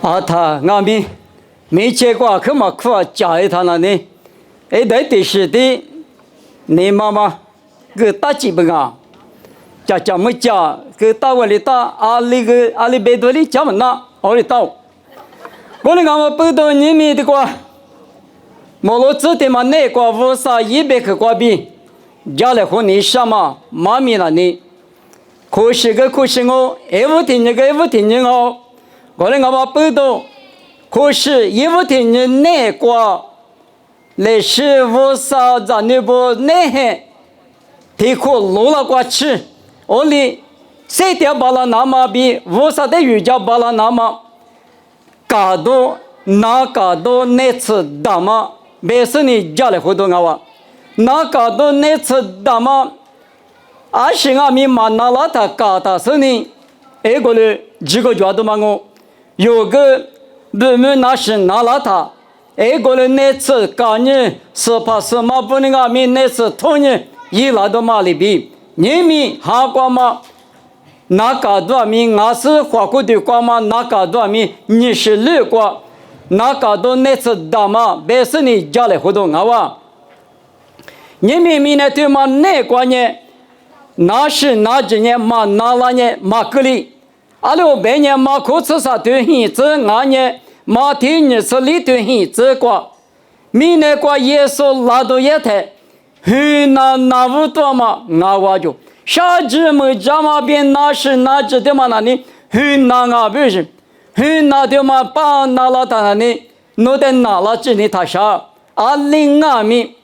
阿他俺们没结果，可嘛苦加一他那呢？哎，对的是的，你妈妈个大基本啊，加么加个大碗里大，阿里贝多里加么那，阿里到。我哩俺们不到你们的话，莫罗子的嘛那个乌沙100克瓜比，家里和你什么妈咪那呢？可是我，哎不听你个哎不听你哦。我哩俺们不到，可是一不听你那个，来是乌沙咱那不那嘿，提可罗了瓜吃，我哩谁的巴拉那么比乌沙的瑜伽巴拉那么。嘎多那次大嘛，没事你家里活动啊哇，那嘎多那次大嘛，阿是俺们嘛那拉他嘎达是呢，哎个嘞几个角度嘛我，有个我们那是那拉他，哎个嘞那次嘎呢是怕是嘛不能俺们那次同呢，一拉到嘛里比，你们哈瓜嘛。那嘎多米俺是花过的瓜嘛？那嘎多米你是绿瓜？那嘎多那次大嘛？别是你家里活动啊哇？你们呢对嘛那瓜呢？那是那几年嘛那拉呢嘛个里？阿罗白年嘛可吃啥对hin子俺呢？嘛听你是里对hin子瓜？米那瓜耶稣拉到一台，那无多嘛俺哇就。啥子么家嘛边那是那只的嘛那里，那啊不是，那的嘛把那拉他那里，弄得那拉只的他啥，阿另啊咪，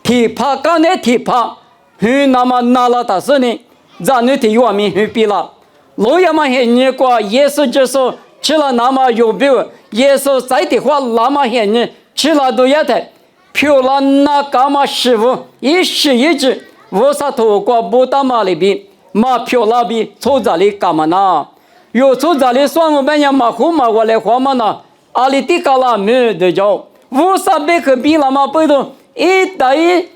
提帕干的提帕，那么那拉他是呢，咱那提我们比了，老爷嘛很你过，耶稣就说吃了那么有病，耶稣在的话那么很你吃了都也得，漂亮那干嘛师傅一时一直。我啥透过不打马里边，马票那边抽这里干嘛呢？有抽这里算我们家马虎马过来花嘛呢？阿里地高啦没得着，我啥别个比那么不动，一打一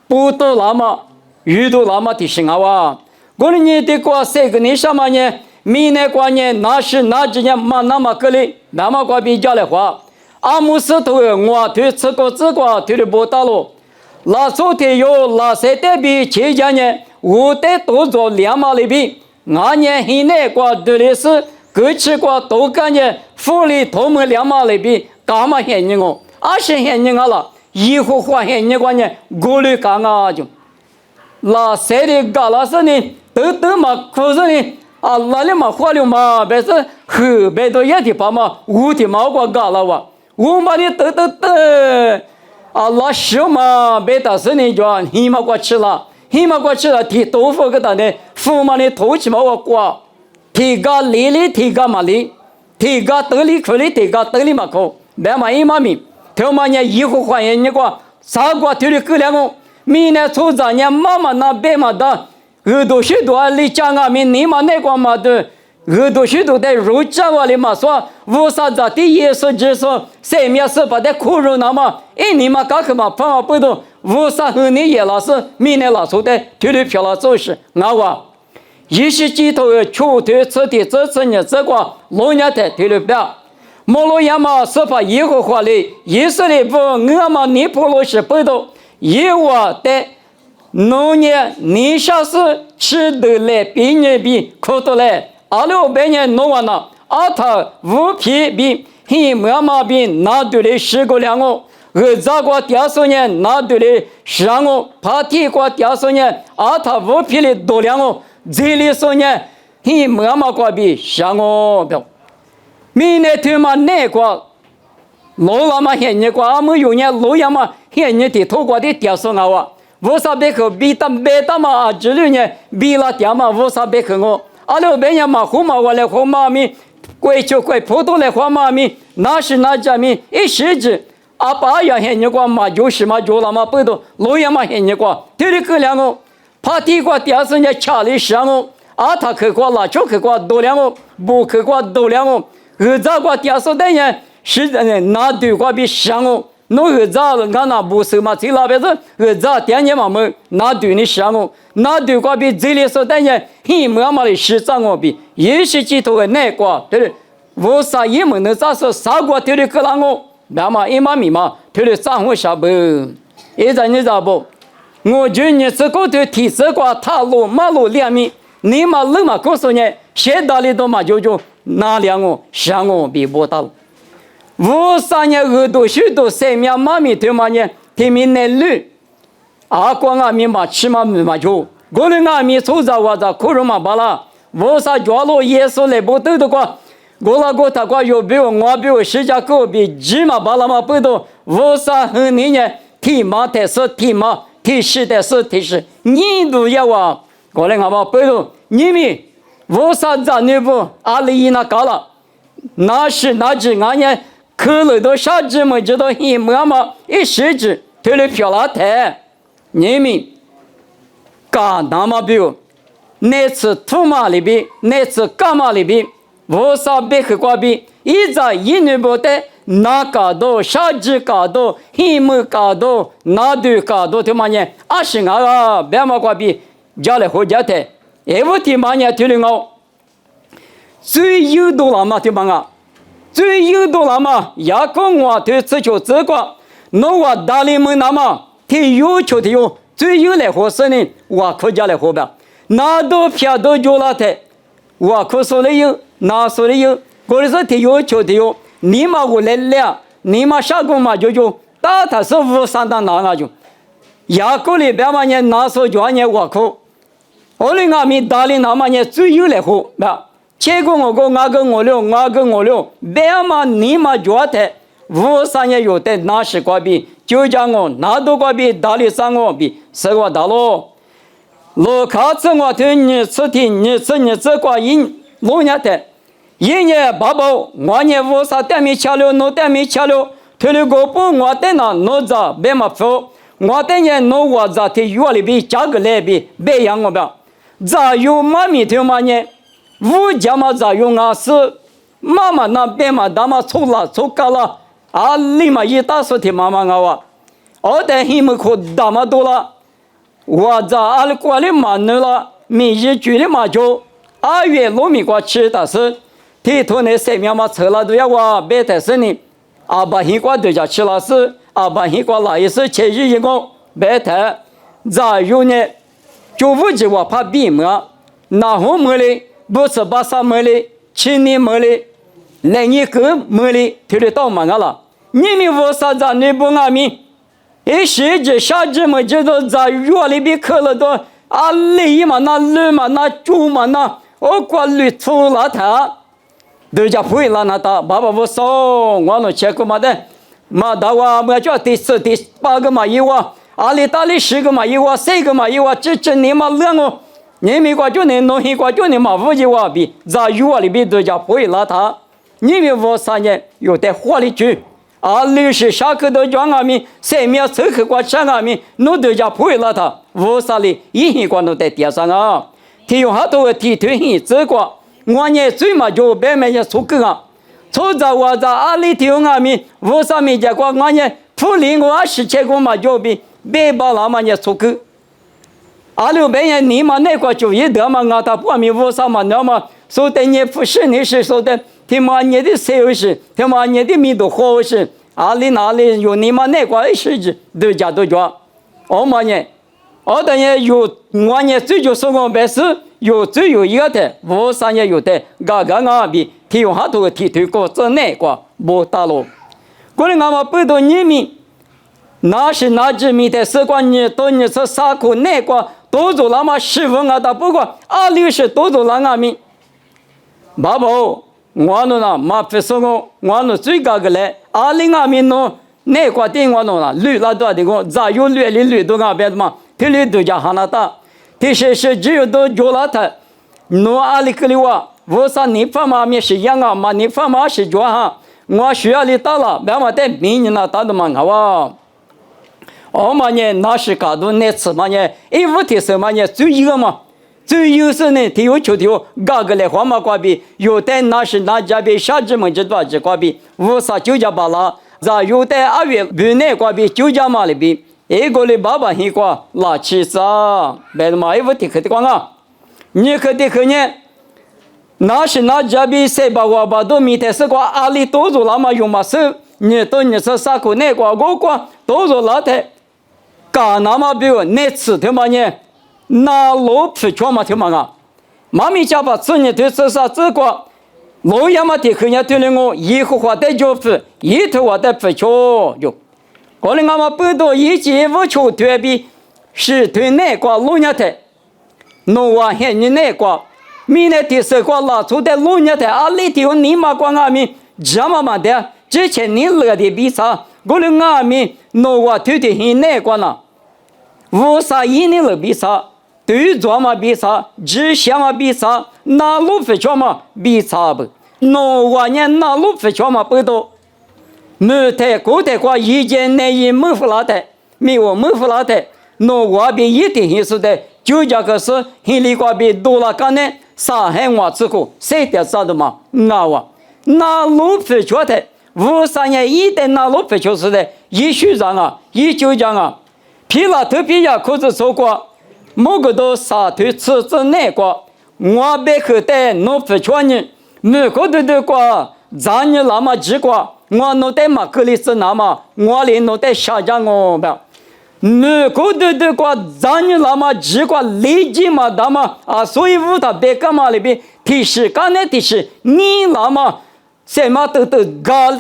不多那么，遇到那么的生啊哇！我你的过谁个你什么呢？明年过年那是那几年嘛那么个哩，那么过比较来花，阿姆斯头我推吃个这个推的不打了。那昨天有那些代比期间呢，我得多做2马里比，俺年以内过对的是各吃过都感觉福利他们2马里比，干嘛嫌你我？20嫌你我了，以后花嫌你过呢，过滤干啊就。那谁的干了是呢？都嘛可是呢，啊那里嘛花了嘛，别是后边都也的把嘛，我的嘛过干了哇，我嘛的都。啊，那是嘛？别打死你叫你嘛过去了，你嘛过去了，提豆腐给他的，父母的头起嘛我过，提个里提个嘛里，提个得里去里提个得里嘛口，别嘛一嘛米，他嘛呢以后欢迎你过，啥过提的够两个，明年初三年妈妈那别嘛的，耳朵许多里讲啊米你嘛那个嘛的。耳朵许多的肉酱我里嘛说，无啥子的耶稣就说，谁面是把的苦肉那么，你嘛搞个嘛，放不动，无啥和你也老是，明年老说的，推的漂了做事，俺话，一时几头秋推吃的这次呢，这个老年的推的表，莫罗亚嘛是把以后话里，以色列不，俺嘛尼泊罗是不动，以我的农业你啥是吃得来，比你比苦得来。阿六百年弄完了，阿他五批比，he妈妈比拿对的10个2个，咋个200年拿对的10个，怕提过200年，阿他五批的多2个，这里说呢，he妈妈过比10个表，明年他妈那个，老了嘛现在个阿没有呢，老样嘛现在的透过的200个哇，我啥别个比他别他嘛啊，这里呢比了2嘛，我啥别个我。阿六百年嘛，胡嘛我来胡嘛咪，贵就贵，普通来胡嘛咪，那是那家咪一时子，阿爸呀现你个嘛就是嘛就了嘛不懂，老爷嘛现你个，这里个2个，怕提过200年吃里10个，阿他去过拉就去过多2个，不去过多2个，咋过200年是那对过比10个。弄咋了？俺那不是嘛？这那边是咋点年嘛么？那对你10个，那对过比这里说等下，你妈妈的13个比，也是几头个那个，对不对？我啥也没能咋说啥过丢的个啷个，别嘛一嘛米嘛丢的啥我啥不，一在你咋不？我就你这个对提示过塔路马路两米，你嘛冷嘛告诉你，现在里头嘛就哪两个像我比不到。我啥年耳朵许多生命妈咪对嘛呢？天命内绿，阿光阿米嘛起码嘛就，我的阿米出着我着可能嘛罢了，我啥角落耶稣来不得的话。我那个他说有比我比我世界狗比鸡嘛巴拉嘛不多，我啥和你呢？提马的是提马，提示的是提示，你都要啊！我来看嘛不多，你们我啥子你不阿里那搞了，那是那只俺呢？可能都啥子没知道一么嘛一时子推了票拉台，你们干那么比如那次土马里边，那次干嘛里边？我啥别去挂比，一在一年不得，那搞多，啥子搞多，黑木搞多，那对搞多，他妈呢，阿是俺个别嘛挂比，家里回家的，哎我他妈呢，听了我，最有多了嘛，他妈啊，最有多了嘛，也跟我对自求自挂，那我大里门那嘛，他有求的有，最有来合适呢，我可家来合吧，那都票都交了的，我可说了有。那说的有，或者是提有求的有，你嘛我来了，你嘛下个嘛就，打他是无三当哪个就，雅各里边嘛呢，那说就呢我可，我哩阿米大哩那嘛呢最有来喝，那，结果我个那个我了，别嘛你嘛就的，无三也有的那是瓜比，就讲我那都瓜比大哩三个比，是个大咯，罗卡子我听你吃听你吃瓜因。老年的，一年爸爸，我年我啥点没吃了，我点没吃了，退了个不，我点那我咋别嘛付，我点年我咋的月里边价格来比别样我吧，咋有妈咪的嘛呢？我家嘛咋有啊是妈妈那边嘛大嘛错高了，啊你嘛一大说的妈妈我，我的黑么可大嘛多了，我咋阿里过来嘛呢了，每日住的嘛就。2月糯米瓜吃的是，提头那生命嘛吃了都要我别的是呢，阿爸黑瓜对家吃了是，阿爸黑瓜那也是前日一个别的，咋有呢？就不知我怕病嘛，那后没嘞，不是把啥没嘞，去年没嘞，来年个没嘞，推得到嘛了，你们为啥子你不阿米？一时节下节没知道在院里边去了多，啊雷嘛那驴嘛那猪嘛那。我管理出了他，人家会了那他，爸爸我说我能吃个嘛的，嘛的话我叫第8个嘛有啊，阿里大里10个嘛有啊，4个嘛有啊，这你嘛2个，你没管就你弄一管就你嘛5个话比，在院里边人家会了他，你们我3年有点火力去，啊60下课都叫俺们3秒吃去过吃俺们，弄人家会了他，我啥哩一管都在地上啊。提有好多个提推行这个，我呢最嘛就别买些出个啊，出在我在阿里提有阿米，我上面结果我呢普里我17个嘛就比别把那嘛呢出个，阿里边人你嘛那个就一得嘛，我他不米我上嘛那么说的你不是你是说的，他妈你的社是，他妈你的米都好是，阿里哪里有你嘛那个是子，都家都叫，我嘛呢。我等于有我呢，最就说我办事有最有一个的，我3年有的，刚刚啊比提有好多个提推过这那个不大了。过来俺们不到你们，那是那只米的时光你到你是啥个那个多做那么15啊的，不过60多做那俺们，爸爸，我呢嘛不说我呢最高个来，20俺们呢那个电话呢绿那多的个，咋有绿都俺别的嘛。提里都叫哈那达，提是只有都叫了他，诺阿里克里瓦，我说你爸妈咪是一样啊嘛，你爸妈是叫哈，我需要你到了，别嘛在明年那到的嘛好哇，我嘛呢那是搞到那次嘛呢，5天是嘛呢最一个嘛，最有时呢提有求提有，搞个来花嘛瓜比，有的那是那家比下子么就多只瓜比，我说就叫巴拉，然有的2月半那瓜比就叫嘛里比。一个哩爸爸很过垃圾啥，别的嘛也不提可的光啊，你可的可呢，那是那这边谁把我把都米的是个阿里多做那么用嘛是，你都你是啥个那个我个都做那的，干那么比如那次的嘛呢，那老皮全嘛的嘛啊，妈咪家把子女对是啥这个，老爷嘛的可能对了我以后话的就皮，一头话的皮球就，可能俺们不多一节不求对比，是对那个老爷的，那话很你那个。明年第四个拉出的路年的阿里的你妈光阿米，这么嘛的，之前你乐的比啥，我的阿米，那我推的很那个呢，无啥一年了比啥，对做嘛比啥，只想嘛比啥，那路费全嘛比啥不，那我呢那路费全嘛不多，没太过的话，一件内衣没付拉的，没有没付拉的，那我比一定也是的，就这个是很离过比多了个呢。上海话之后，谁的啥的嘛？那路费觉得53年一代那路费就是的，一学长啊，一就讲啊，皮拉特别呀，可是说过，某个都啥头吃子那个，我别后代路费觉呢，每个都过，咱你那么几个，我弄得嘛格里斯那么，我里弄得下降我吧。每个都过，咱你那么几个立即嘛的嘛啊，所以我他别干嘛里边提示干的提示，你那么什么都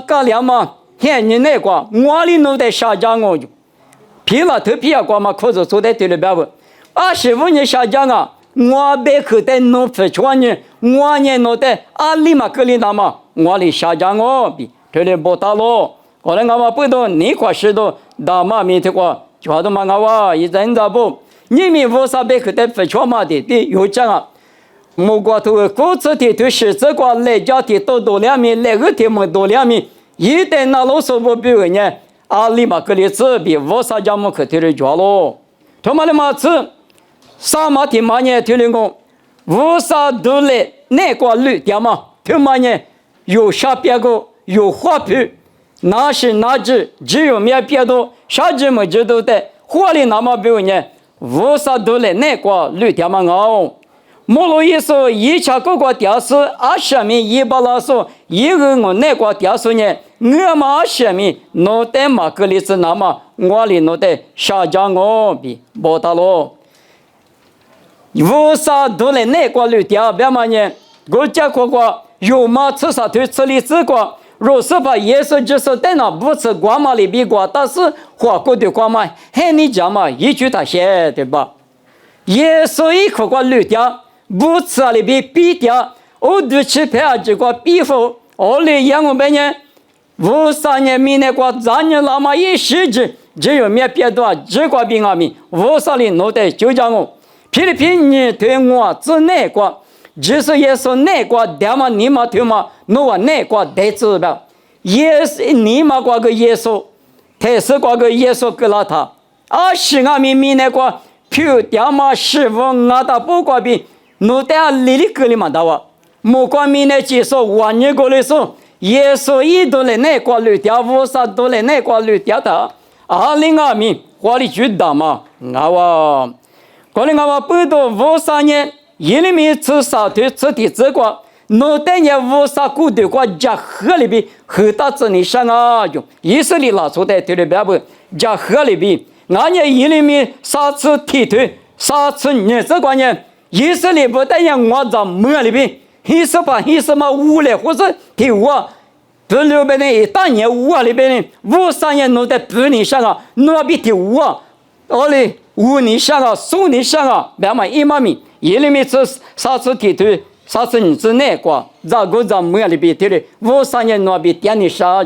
搞了嘛，看你那个我里弄得下降我就，皮了头皮啊过嘛，可是做的对了别不，25年下降啊，我别口袋弄不出呢，我呢弄得阿里嘛格里那么，我里下降我比这里不大咯，可能俺们不懂你块石头大嘛没听过。就都嘛我一阵子不，你们为啥别去的不全嘛的有讲啊？莫过头过次的对是这个来家的多两米，来个的么多两米，一旦那老师不比人呢，阿里嘛个里子比为啥家么去的了家咯？他妈的嘛子，啥嘛的嘛呢？听了我，为啥都来那个绿的嘛？他妈呢有下边个有花皮。那是那只有面别多，啥子么知道的，火里那么表呢？为啥都来那个绿天嘛熬？莫罗伊说一切各个电视20米一把拉说，一个我那个电视呢，我嘛20米，弄得嘛个里子那么，我里弄得下降我比不大咯。为啥都来那个绿天别嘛呢？我讲过有嘛吃啥对吃里吃过。若是把耶稣就是在那不是光嘛里比过，但是花过的光嘛，还你讲嘛一句他写对吧？耶稣一口过绿的，不吃里比的，我对吃拍这个比方，我来养我们呢，53年米那个咱年那么一时之，只有面别多，这个比我们53里弄的就讲我，菲律宾人对我只那个。就是耶稣那个爹嘛，你嘛对嘛，我那个得知吧？耶稣你嘛个个耶稣，他是个耶稣给了他。是俺们那个票爹嘛师傅俺的不过比，弄得里个里嘛的哇。莫管米那几说，我你过来说，耶稣一度来那个绿爹，我啥都来那个绿爹的。领俺们花里去打嘛，俺哇，可能俺们不到53年。一里面吃啥对吃的这个，弄得你50股的个加河里边，河大子你上啊就，以色列拿出的对了别不，加河里边，俺家一里面啥吃铁腿，啥吃你这个呢？以色列不但要我在门里边，一是嘛屋里或者铁屋，不里边呢一大年屋里边呢，53年弄得半年上啊，那边铁屋啊，我嘞5年上啊，10年上啊，别嘛一毛米。一里面吃啥吃铁腿，啥吃你吃那个，咋个咱门里边对的，53年那边点的啥？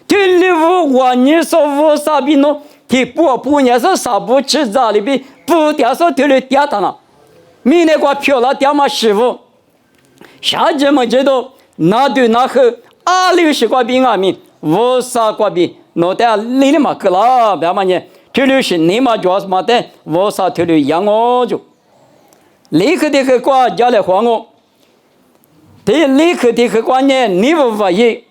对了，我你说53边弄，铁不也是啥不吃咋里边不点说对了点他了，没那个漂亮点嘛师傅，啥子么知道？那对那后60个边啊面，53个边，弄得里嘛个啦，别嘛呢，对了是你嘛主要是嘛的，53对了养我就。立刻的个瓜家来还我，对立刻的个观念你不发现？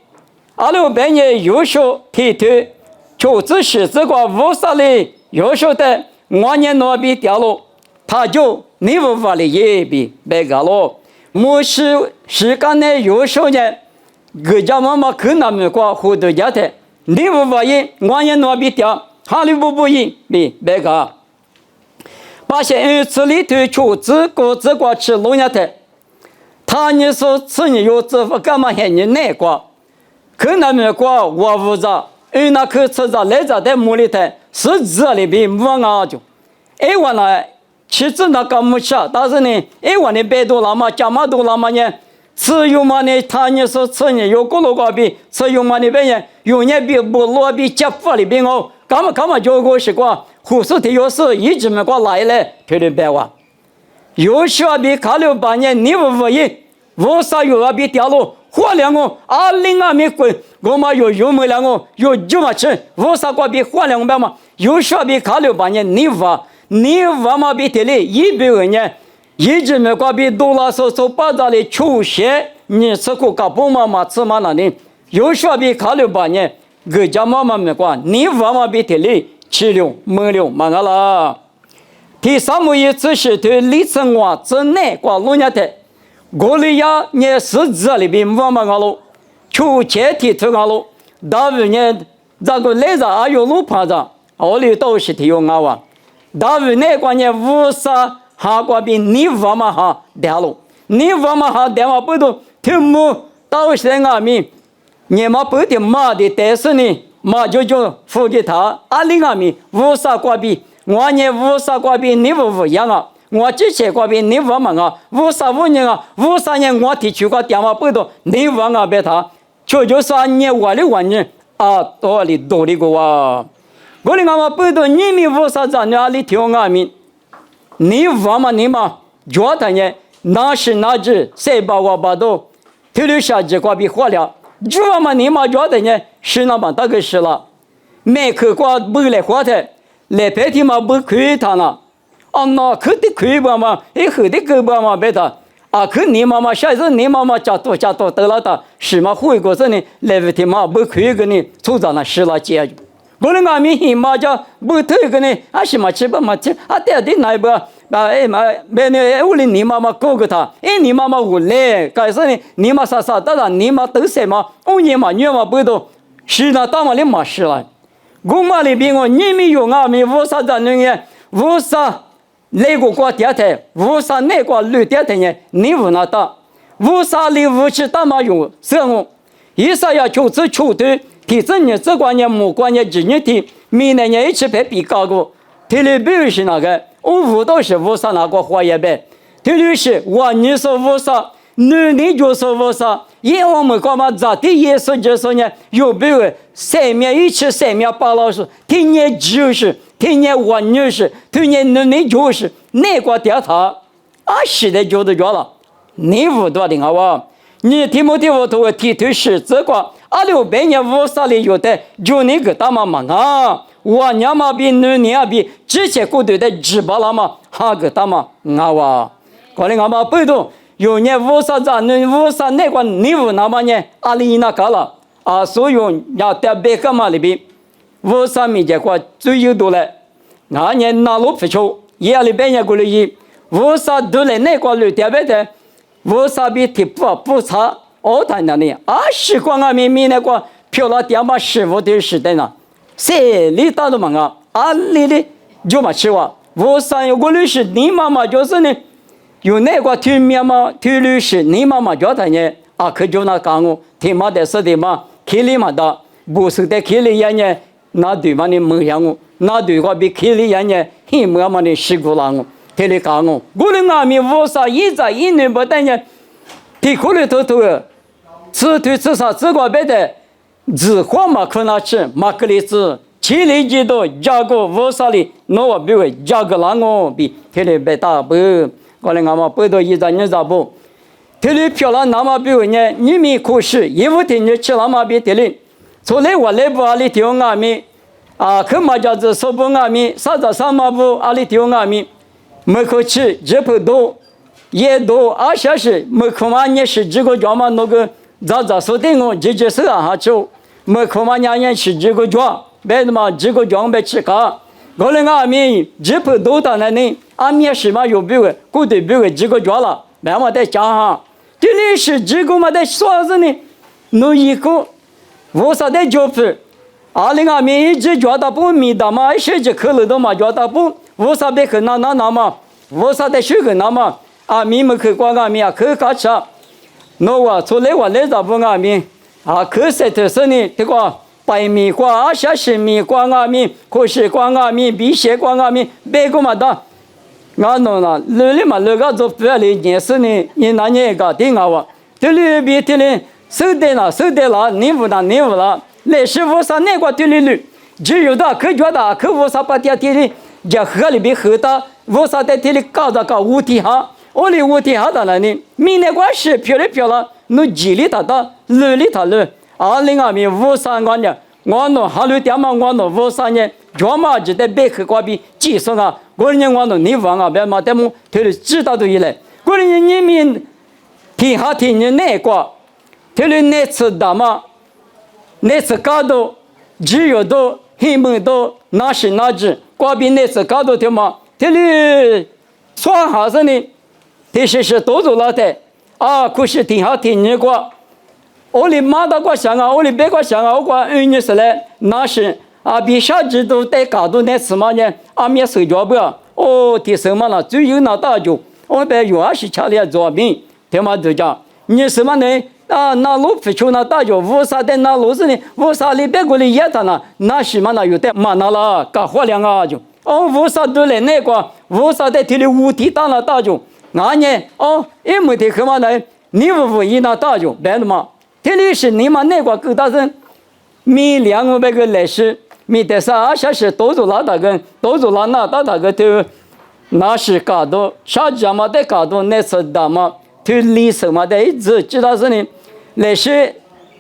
阿拉半夜有时提推，就是是这个50里有时的我年那边掉了，他就你不发的也比别个了。莫是时间呢有时候呢，个家妈妈可那么过活到家的，你不发现我也拿比掉，哈里不一比别个。把些吃里头出自个吃农业的，他你说吃你有这副干嘛还你难过？可那么过我不知道，那可吃着来着在木里头是这里边没啊就，我呢其实那个没吃，但是呢，我呢百多了嘛，加嘛多了嘛呢，吃有嘛呢，他你说吃呢有个路个比吃有嘛呢边呢，有呢比不落比结发里边哦，干嘛就过是过。胡说的有时一直没过来嘞，推的白话。有时候比考虑半年，你不意，我啥有比掉落，火两个，20没滚，我嘛有没两个，有就嘛吃，我啥个比火两个嘛？有时候比考虑半年，你嘛比的嘞，100年，一直没过比多了说把这里出血，你吃过个不嘛吃嘛那里，有时候比考虑半年，个家妈没过，你嘛比的嘞。76没了，嘛个啦。第三幕一次是对李成华之内挂农业的，我里呀也是这里边我们个喽，出前提出个喽，大部呢这个来着还有路盘着，我里都是提有我哇，大部那个呢无啥哈个边你我们哈掉喽，你我们哈掉嘛不都听木到时俺们，你们不得骂的，但是呢。嘛就付给他，20个米无啥关系，我呢无啥关系，你不一样啊，我之前关系你不嘛啊，无啥5年啊，无啥年我提出个电话不多，你不啊别他，就是你我的问题啊，多的个哇，我的嘛不多，你们无啥在哪里听我们，你不嘛你嘛，觉得呢，那是那只谁把我把都，提溜下去关系火了。主嘛，你嘛觉得呢？是那么大个事了，没去过不来花的，来白天嘛不可以他呢，那可的可以吧嘛？后的可吧嘛别的，可你妈妈下次你妈妈家多得了的，是嘛回过这呢？来白天嘛不可以给你做到那事了解决。我那俺们嘛家不推个呢，是嘛吃不嘛吃，带的那不。别呢，屋里你妈妈搞个他，你妈妈无来，该是呢，你妈啥当然你妈都什么，你嘛女嘛不都，是那当嘛的嘛是了，我嘛里边你们有俺们无啥子呢？无啥那个过电台，无啥那个绿电台呢？你无那打，无啥里无去打嘛用，是我，一啥要就是出队，提升你这关键木关键职业题，明年一起排比高个，体力比是那个。我都是无啥那个花叶呗，特别是我你说无啥，你就说无啥，因为我们干嘛咋的也是就是呢，有别个3面1起3面8老师，听年就是听年我女是，听年你就是那个调查，是的就是觉了，你无多的好吧？你听不听我都提推是这个，600年无啥里有的，就那个大妈妈啊。我娘嘛比你啊比之前过对的只把了嘛，哈个大嘛我哇，可能我嘛不懂，有年无啥子，你无啥那个你无那么呢，里那个了所以要在别个嘛里边，无啥没结果最有多了，年拿路不抽，也里边也过来一，无啥多了那个路特别的，无啥比提不差，谈那里习惯明那个漂亮点嘛师傅的时代呢。谁里打的嘛里的就嘛吃哇，我上有个律师，你妈妈就是呢，有那个推面嘛，推律师，你妈妈觉得呢，可就那讲我，听嘛的是的嘛，开里嘛的，不是的开里人呢，那对嘛的没样我，那对个比开里人呢，很没嘛的习惯了我，听你讲我的阿弥我啥一年不等呢，提过来头吃对吃啥吃个别的。只花嘛可能吃，马克里斯7里几多加个无啥里，那我比为加个啷个比天里别大不，我来俺们不多100咋不，天里漂亮那么比为呢，你们可是衣服天你吃那么比天里，从来我来不里听俺们可嘛叫做说不俺们啥子啥嘛不里听俺们，没可吃这不多，也多下是没可嘛你是这个叫嘛那个。咋说的我这是哈就没可嘛人是这个庄，别的嘛这个庄别吃卡，我们阿弥这不都当然呢，阿弥是嘛有别个，古代别个这个庄了，慢慢的讲哈，这里是这个嘛的说是呢，弄一个无啥的教培，20年一直觉得不米的嘛，甚至可能都嘛觉得不无啥的很那嘛，无啥的学个那么米们去光米啊，去干啥？那我出来我来找不米可是就是呢，这个白米瓜、小石米瓜米、可是瓜米、米线瓜米，别个嘛的。俺弄了，那里嘛那个做不了年是呢，你那年个定我，这里比这里收的了，你不了，那是无啥那个这里了，只有的可觉得可无啥把这里，这河里边河的，无啥在这里搞这个屋顶哈，我的屋顶下的了呢，明年关是漂了，那几里它的，那里它了，20年53年。我弄哈喽点嘛，我弄53年，专门就在北河瓜边计算啊。过年我弄你忘啊，别嘛得么，他就知道都以来。过年你们天下天人那个，他就那次大嘛，那次搞到只有到黑门到哪是哪只，瓜边那次搞到的嘛，他就算下子呢，他是多做了的可是天下天人个。我的妈的个想我的别个想我个你是嘞，那是比啥子都得搞到那次嘛呢？没睡觉不？提什么了？只有那大酒，我别有是吃了做病，他妈就讲你什么呢？那路不出那大酒，无啥的那路子呢？无啥里别个里也他那，那是嘛那有的嘛那了，搞活两个就无啥都来那个，无啥的提的无题当了大酒，那呢也没得什么来，你无一那大酒，别的嘛。这里是你们那个狗大人，每200个来是，每得啥下是多做哪大个，多做哪大个都，那是搞到啥子嘛的搞到那次大嘛，就历史嘛的一直知道是呢，来是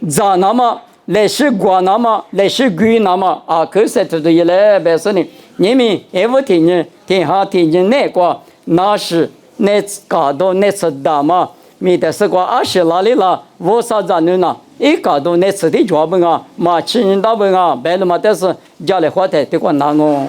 咋那么，来是瓜那么，来是鬼那么可是这都一来白是呢，你们也不听人，天下听人那个，那是那次搞到那次大嘛。没得是个20哪里了，我啥子呢？一搞到那次的脚本嘛，吃人大本白了嘛，但是家里花的这个难哦。